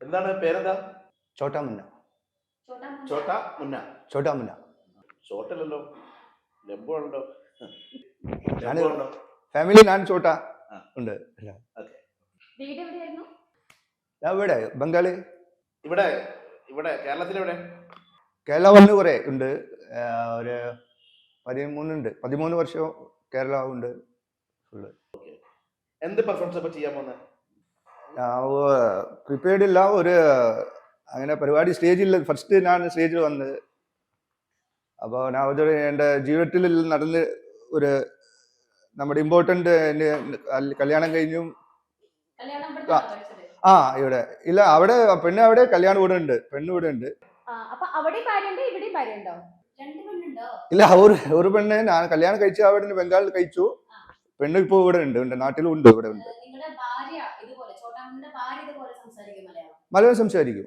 എന്താണ് പേരെന്താ? ചോട്ടാ മുന്ന. ചോട്ടാ മുന്ന. ചോട്ടാ മുന്ന. ചോട്ടല്ലോ, ലംബുണ്ടോ? ഫാമിലി ഞാൻ ചോട്ടാ ഉണ്ട്. ഇവിടെ ബംഗാളി. ഇവിടെ ഇവിടെ കേരളത്തിലെവിടെ? കേരള വന്ന് കുറെ ഉണ്ട്. ഒരു 13 വർഷം കേരള ഉണ്ട്. എന്ത് പെർഫോമൻസ് ചെയ്യാൻ പോകുന്നത്? പ്രിപ്പയർഡ് ഇല്ല. ഒരു അങ്ങനെ പരിപാടി സ്റ്റേജിൽ ഫസ്റ്റ് ഞാൻ സ്റ്റേജിൽ വന്നത്. അപ്പോൾ ഞാൻ അതൊരു എൻ്റെ ജീവിതത്തിൽ നടന്ന് ഒരു നമ്മുടെ ഇമ്പോർട്ടൻ്റ് കല്യാണം കഴിഞ്ഞു. ഇവിടെ ഇല്ല, അവിടെ പെണ്ണ് അവിടെ കല്യാണം ഇവിടെ ഉണ്ട്, പെണ്ണ് ഇവിടെ ഉണ്ട്. ഇല്ല, ഒരു പെണ്ണ് ഞാൻ കല്യാണം കഴിച്ചു അവിടെ ബംഗാളിൽ കഴിച്ചു. പെണ്ണ് ഇപ്പൊ ഇവിടെ ഉണ്ട്, നാട്ടിലും ഉണ്ട്, ഇവിടെ ഉണ്ട്. മലയാളം സംസാരിക്കും.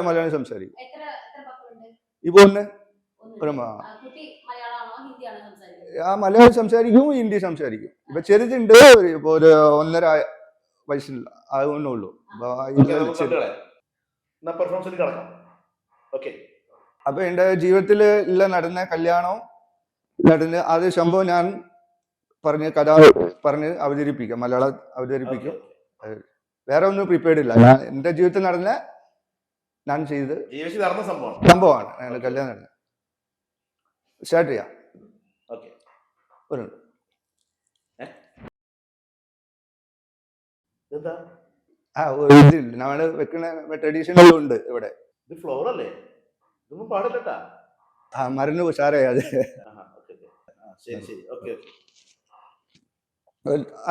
മലയാളം സംസാരിക്കും. ഇപ്പൊ ഒന്ന് മലയാളം സംസാരിക്കും, ഹിന്ദി സംസാരിക്കും. ഇപ്പൊ ചെറുതുണ്ട്, ഇപ്പൊ ഒരു 1.5 വയസ്സിൽ ആകുന്നുള്ളൂ. അപ്പൊ എന്റെ ജീവിതത്തിൽ ഇല്ല നടന്ന കല്യാണം നടന്ന് അത് സംഭവം ഞാൻ കഥ പറഞ്ഞ് അവതരിപ്പിക്കാം, മലയാളം അവതരിപ്പിക്കും. വേറെ ഒന്നും പ്രിപ്പയർഡ് ഇല്ല. ഞാൻ എന്റെ ജീവിതത്തിൽ നടന്ന ഞാൻ ചെയ്ത് സംഭവമാണ് കല്യാണം നടന്നത്. സ്റ്റാർട്ട് ചെയ്യാം. ഇതില്ല, നമ്മള് വെക്കുന്ന ട്രഡീഷണൽ ഉണ്ട് ഇവിടെ. മരുന്ന് ഉഷാറേ അത്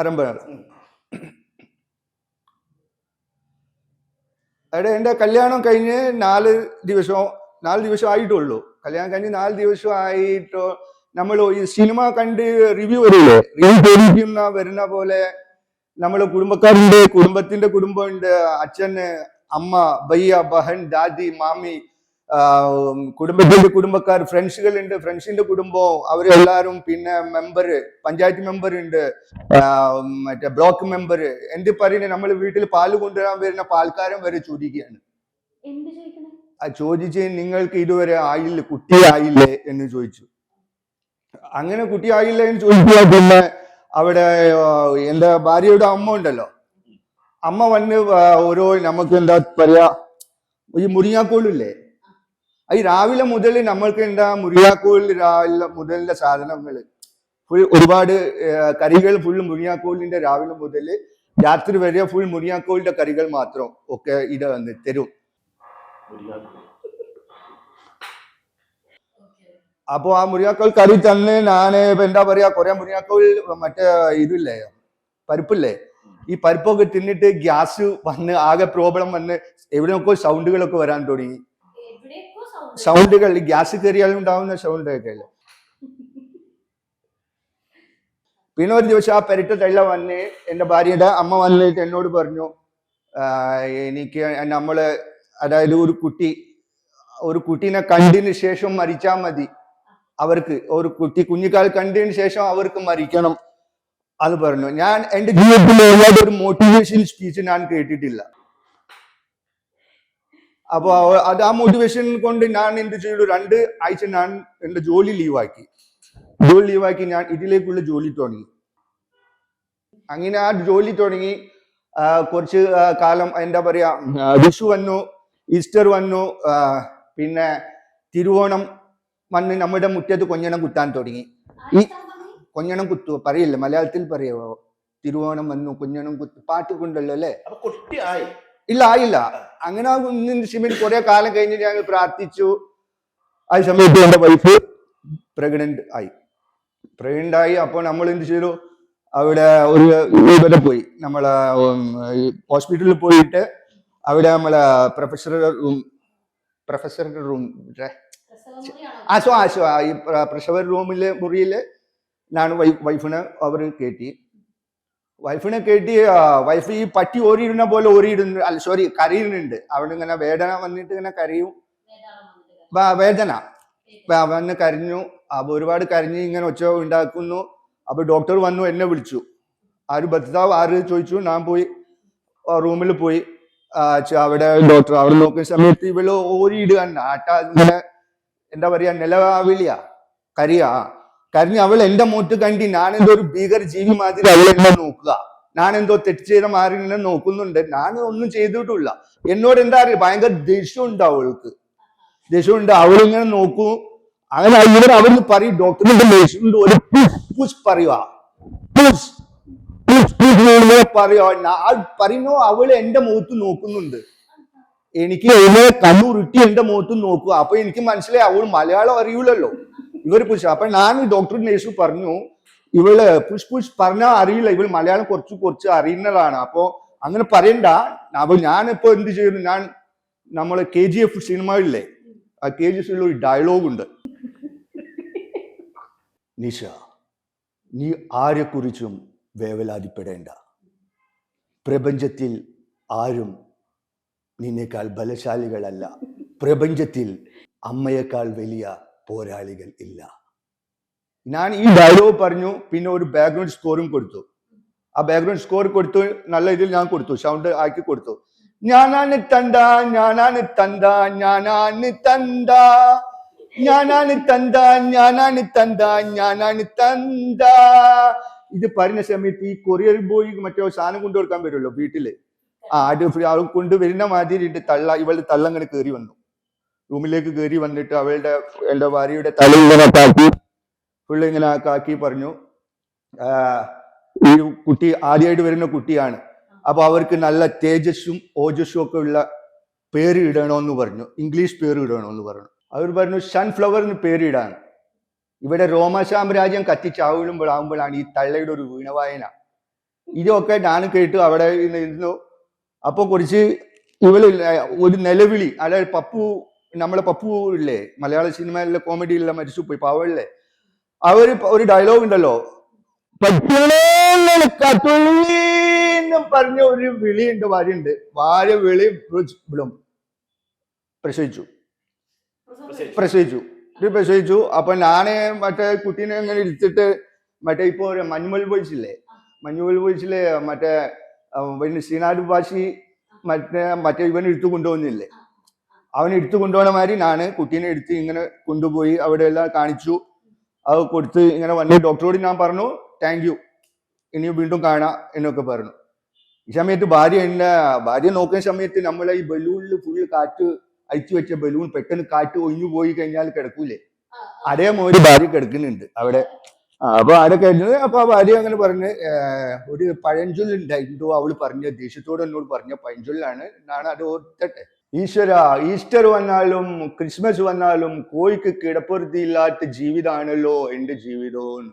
ആരംഭമാണ്. അവിടെ എൻ്റെ കല്യാണം കഴിഞ്ഞ് 4 ദിവസം ആയിട്ടുള്ളൂ. കല്യാണം കഴിഞ്ഞ് 4 ദിവസം ആയിട്ടോ നമ്മൾ ഈ സിനിമ കണ്ട് റിവ്യൂ വരില്ലേ, റിവ്യൂ വരുന്ന പോലെ നമ്മള് കുടുംബക്കാരുണ്ട്, കുടുംബത്തിന്റെ കുടുംബമുണ്ട്, അച്ഛന്, അമ്മ, ഭയ്യ, ബഹൻ, ദാദി, മാമി, കുടുംബത്തിന്റെ കുടുംബക്കാർ, ഫ്രണ്ട്സുകളുണ്ട്, ഫ്രണ്ട്സിന്റെ കുടുംബം, അവരെല്ലാരും, പിന്നെ മെമ്പർ, പഞ്ചായത്ത് മെമ്പർ ഉണ്ട്, മറ്റേ ബ്ലോക്ക് മെമ്പർ. എന്ത് പറയുന്നത്, നമ്മൾ വീട്ടിൽ പാല് കൊണ്ടുവരാൻ വരുന്ന പാൽക്കാരൻ വരെ ചോദിക്കുകയാണ്. ചോദിച്ച് നിങ്ങൾക്ക് ഇതുവരെ ആയില്ലേ, കുട്ടി ആയില്ലേ എന്ന് ചോദിച്ചു. അങ്ങനെ കുട്ടി ആയില്ല എന്ന് ചോദിക്കുക. പിന്നെ അവിടെ എന്റെ ഭാര്യയുടെ അമ്മ ഉണ്ടല്ലോ, അമ്മ വന്ന് ഓരോ നമുക്ക് എന്താ പറയാ, ഈ മുരിങ്ങാക്കോളില്ലേ, ഈ രാവിലെ മുതൽ നമ്മൾക്ക് എന്താ മുരിങ്ങാക്കോൽ, രാവിലെ മുതലിന്റെ സാധനങ്ങൾ ഫുൾ, ഒരുപാട് കറികൾ ഫുൾ മുരിങ്ങാക്കോലിന്റെ, രാവിലെ മുതൽ രാത്രി വരെ ഫുൾ മുരിങ്ങാക്കോലിന്റെ കറികൾ മാത്രം ഒക്കെ ഇത് വന്ന് തരും. അപ്പൊ ആ മുരിങ്ങാക്കോൽ കറി തന്നെ ഞാന് എന്താ പറയാ, കുറെ മുരിങ്ങാക്കോൽ മറ്റേ ഇതില്ലേ, പരിപ്പില്ലേ, ഈ പരിപ്പൊക്കെ തിന്നിട്ട് ഗ്യാസ് വന്ന് ആകെ പ്രോബ്ലം വന്ന് എവിടെയൊക്കെ സൗണ്ടുകളൊക്കെ വരാൻ തുടങ്ങി. സൗണ്ടുകൾ ഗ്യാസ് കയറിയാലും ഉണ്ടാവുന്ന സൗണ്ട് ഒക്കെ അല്ലേ. പിന്നെ ഒരു ദിവസം ആ പെരട്ട തള്ള വന്ന്, എൻ്റെ ഭാര്യയുടെ അമ്മ വന്നിട്ട് എന്നോട് പറഞ്ഞു, എനിക്ക് നമ്മള്, അതായത് ഒരു കുട്ടീനെ കണ്ടതിന് ശേഷം മരിച്ചാൽ മതി, അവർക്ക് ഒരു കുഞ്ഞിക്കാൽ കണ്ടതിന് ശേഷം അവർക്ക് മരിക്കണം അത് പറഞ്ഞു. ഞാൻ എൻ്റെ ജീവിതത്തിൽ ഒരു മോട്ടിവേഷൻ സ്പീച്ച് ഞാൻ കേട്ടിട്ടില്ല. അപ്പൊ അത് ആ മോട്ടിവേഷൻ കൊണ്ട് ഞാൻ എന്ത് ചെയ്തു, 2 ആഴ്ച ഞാൻ എന്റെ ജോലി ലീവാക്കി ഞാൻ ഇതിലേക്കുള്ള ജോലി തുടങ്ങി. അങ്ങനെ ആ ജോലി തുടങ്ങി കുറച്ച് കാലം, എന്താ പറയാ, വിഷു വന്നു, ഈസ്റ്റർ വന്നു, പിന്നെ തിരുവോണം വന്ന് നമ്മുടെ മുറ്റത്ത് കൊഞ്ഞണം കുത്താൻ തുടങ്ങി. ഈ കൊഞ്ഞണം കുത്തു പറയില്ല, മലയാളത്തിൽ പറയോ, തിരുവോണം വന്നു കൊഞ്ഞണം കുത്തു പാട്ട് കൊണ്ടല്ലോ അല്ലേ. ഇല്ല, ആയില്ല. അങ്ങനെ കുറെ കാലം കഴിഞ്ഞ് ഞങ്ങൾ പ്രാർത്ഥിച്ചു. ആ സമയത്ത് എന്റെ വൈഫ് പ്രഗ്നന്റ് ആയി. അപ്പോൾ നമ്മൾ എന്ത് ചെയ്തു, അവിടെ ഇവിടെ പോയി, നമ്മളെ ഹോസ്പിറ്റലിൽ പോയിട്ട് അവിടെ നമ്മളെ പ്രൊഫസറുടെ റൂം ഈ പ്രസവ മുറിയില് ഞാൻ വൈഫിനെ കയറ്റി. വൈഫ് ഈ പട്ടി ഓരിയിടുന്ന പോലെ കരയുന്നുണ്ട്. അവിടെ ഇങ്ങനെ വേദന വന്നിട്ട് ഇങ്ങനെ കരയും, വേദന വന്ന് കരഞ്ഞു. അപ്പൊ ഒരുപാട് കരഞ്ഞ് ഇങ്ങനെ ഒച്ച ഉണ്ടാക്കുന്നു. അപ്പൊ ഡോക്ടർ വന്നു, എന്നെ വിളിച്ചു. ഭർത്താവ് ചോദിച്ചു. ഞാൻ പോയി റൂമിൽ പോയി അവിടെ ഡോക്ടർ അവിടെ നോക്കുന്ന സമയത്ത് ഇവള് ഓരിയിടുക ഇങ്ങനെ എന്താ പറയാ നിലവിളിയാ കരിയാ കരഞ്ഞ് അവൾ എന്റെ മുഖത്ത് കണ്ടി ഞാനെന്തോ ഒരു ഭീകര ജീവി മാതിരി അവൾ എന്നെ നോക്കുക, ഞാൻ എന്തോ തെറ്റ് ചെയ്ത മാറി എന്നെ നോക്കുന്നുണ്ട്. ഞാൻ ഒന്നും ചെയ്തിട്ടില്ല. എന്നോട് എന്താ അറിയാം, ഭയങ്കര ദേഷ്യമുണ്ട് അവൾക്ക്, ദേഷ്യമുണ്ട്. അവളിങ്ങനെ നോക്കൂ. അങ്ങനെ ഇവർ അവിടുന്ന് പറയും, ഡോക്ടറിന്റെ ദേഷ്യമുണ്ട്, ഒരു പുഷ് പറയുക, പുഷ് പറയുന്നു. അവള് എന്റെ മുഖത്ത് നോക്കുന്നുണ്ട്. എനിക്ക് ഇവരെ കണ്ണുരുട്ടി എന്റെ മുഖത്ത് നോക്കുക. അപ്പൊ എനിക്ക് മനസ്സിലായി അവൾ മലയാളം അറിയൂലല്ലോ, ഇവര് പുഷ്. അപ്പൊ ഞാൻ ഡോക്ടർ നേഴ്സ് പറഞ്ഞു, ഇവള് പുഷ് പറഞ്ഞാൽ അറിയില്ല, ഇവൾ മലയാളം കുറച്ച് അറിയുന്നതാണ്. അപ്പൊ അങ്ങനെ പറയണ്ട. അപ്പൊ ഞാനിപ്പോ എന്ത് ചെയ്യുന്നു, ഞാൻ നമ്മള് KGF സിനിമയില്ലേ, ആ KGF ഒരു ഡയലോഗ് ഉണ്ട്, നിഷ നീ ആരെക്കുറിച്ചും വേവലാതിപ്പെടേണ്ട, പ്രപഞ്ചത്തിൽ ആരും നിന്നേക്കാൾ ബലശാലികളല്ല, പ്രപഞ്ചത്തിൽ അമ്മയേക്കാൾ വലിയ പോരാളികൾ ഇല്ല. ഞാൻ ഈ ഡയലോഗ് പറഞ്ഞു. പിന്നെ ഒരു ബാക്ക്ഗ്രൗണ്ട് സ്കോറും കൊടുത്തു. ആ ബാക്ക്ഗ്രൗണ്ട് സ്കോർ കൊടുത്തു, നല്ല ഇതിൽ ഞാൻ കൊടുത്തു, സൗണ്ട് ആക്കി കൊടുത്തു. ഞാനാണ് തണ്ട, ഞാനാണ് തണ്ട, ഞാനാണ് തണ്ട, ഞാനാണ് തണ്ട, ഞാനാണ് തണ്ട, ഞാനാണ് തണ്ട. ഇത് പറഞ്ഞ സമയത്ത് ഈ കൊറിയർ ബോയ് മറ്റേ സാധനം കൊണ്ടുകൊടുക്കാൻ വരുമല്ലോ വീട്ടില്, അത് കൊണ്ടുവരുന്ന മാതിരി ഇവളുടെ തള്ളങ്ങനെ കയറി വന്നു, റൂമിലേക്ക് കയറി വന്നിട്ട് എന്റെ ഭാര്യയുടെ തല ഇങ്ങനെ കാക്കി, ഫുള്ള് ഇങ്ങനെ കാക്കി പറഞ്ഞു, ഈ കുട്ടി ആദ്യമായിട്ട് വരുന്ന കുട്ടിയാണ്, അപ്പൊ അവർക്ക് നല്ല തേജസ്സും ഓജസ്സും ഒക്കെ ഉള്ള പേര് ഇടണമെന്ന് പറഞ്ഞു, ഇംഗ്ലീഷ് പേര് ഇടണമെന്ന് പറഞ്ഞു. അവർ പറഞ്ഞു സൺഫ്ലവറിന് പേരിടാൻ. ഇവിടെ റോമ സാമ്രാജ്യം കത്തിച്ചാവുമ്പോഴാണ് ഈ തള്ളയുടെ ഒരു വീണവായന. ഇതൊക്കെ ഞാൻ കേട്ടു അവിടെ ഇരുന്നു. അപ്പൊ കുറച്ച് ഇവള് ഒരു നിലവിളി, അതായത് നമ്മളെ പപ്പു ഇല്ലേ, മലയാള സിനിമയിലെ കോമഡിയിലെ മരിച്ചുപോയി പാവല്ലേ, അവര് ഒരു ഡയലോഗ് ഉണ്ടല്ലോ, പറഞ്ഞ ഒരു വിളിയുണ്ട്, ഭാര്യയുണ്ട്, ഭാര്യ വിളി വിളും പ്രസവിച്ചു. അപ്പൊ ഞാന് മറ്റേ കുട്ടീനെ ഇങ്ങനെ ഇരുത്തിട്ട്, മറ്റേ ഇപ്പൊ മഞ്ഞുമൽ ബോയ്സിലെ മറ്റേ ശ്രീനാഥ് ഭാഷി മറ്റേ ഇവൻ എടുത്തു കൊണ്ടുപോകുന്നില്ലേ, അവൻ എടുത്തു കൊണ്ടുപോകുന്ന മാതിരി ഞാന് കുട്ടീനെ എടുത്ത് ഇങ്ങനെ കൊണ്ടുപോയി അവിടെ എല്ലാം കാണിച്ചു. അത് കൊടുത്ത് ഇങ്ങനെ വന്ന് ഡോക്ടറോട് ഞാൻ പറഞ്ഞു താങ്ക് യു, ഇനി വീണ്ടും കാണാം എന്നൊക്കെ പറഞ്ഞു. ഈ സമയത്ത് ഭാര്യ നോക്കുന്ന സമയത്ത് നമ്മളെ ഈ ബലൂണിൽ ഫുള്ള് കാറ്റ് അയച്ചു വെച്ച ബലൂൺ പെട്ടെന്ന് കാറ്റ് ഒഴിഞ്ഞു പോയി കഴിഞ്ഞാൽ കിടക്കൂലേ, അതേമാതിരി ഭാര്യ കിടക്കുന്നുണ്ട് അവിടെ. അപ്പൊ ആടെ കഴിഞ്ഞത്. അപ്പൊ ആ ഭാര്യ അങ്ങനെ പറഞ്ഞ് ഒരു പഴഞ്ചൊല്ലുണ്ടായിരുന്നു, അവള് പറഞ്ഞ ദേഷ്യത്തോട് എന്നോട് പറഞ്ഞ പഴഞ്ചൊല്ലാണ്, ഞാൻ അത് ഓർത്തട്ടെ. ഈസ്റ്റർ വന്നാലും ക്രിസ്മസ് വന്നാലും കോഴിക്ക് കിടപ്പുറത്തില്ലാത്ത ജീവിതമാണല്ലോ എന്റെ ജീവിതവും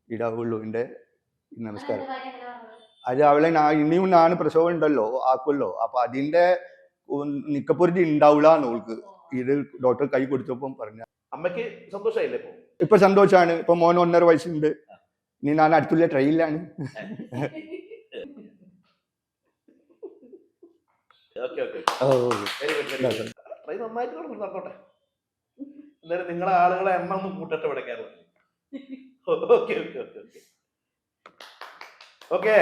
ഇടാവുള്ളൂ എന്റെ. നമസ്കാരം. അത് അവളെ ഇനിയും ഞാൻ പ്രസവം ഉണ്ടല്ലോ ആക്കുമല്ലോ, അപ്പൊ അതിന്റെ നിക്കപ്പുറത്തി ഉണ്ടാവില്ല എന്നോൾക്ക് ഇത് ഡോക്ടർ കൈ കൊടുത്തപ്പം പറഞ്ഞ. അമ്മയ്ക്ക് സന്തോഷമായില്ലേ ഇപ്പൊ സന്തോഷാണ്. ഇപ്പൊ മോൻ 1.5 വയസ്സുണ്ട്. ഇനി ഞാൻ അടുത്തുള്ള ട്രെയിനിലാണ്. നടന്നോട്ടെ. എന്തായാലും നിങ്ങളെ ആളുകളെ എണ്ണം ഒന്ന് കൂട്ടട്ടെ ഇവിടെ കേരളത്തിൽ. ഓക്കെ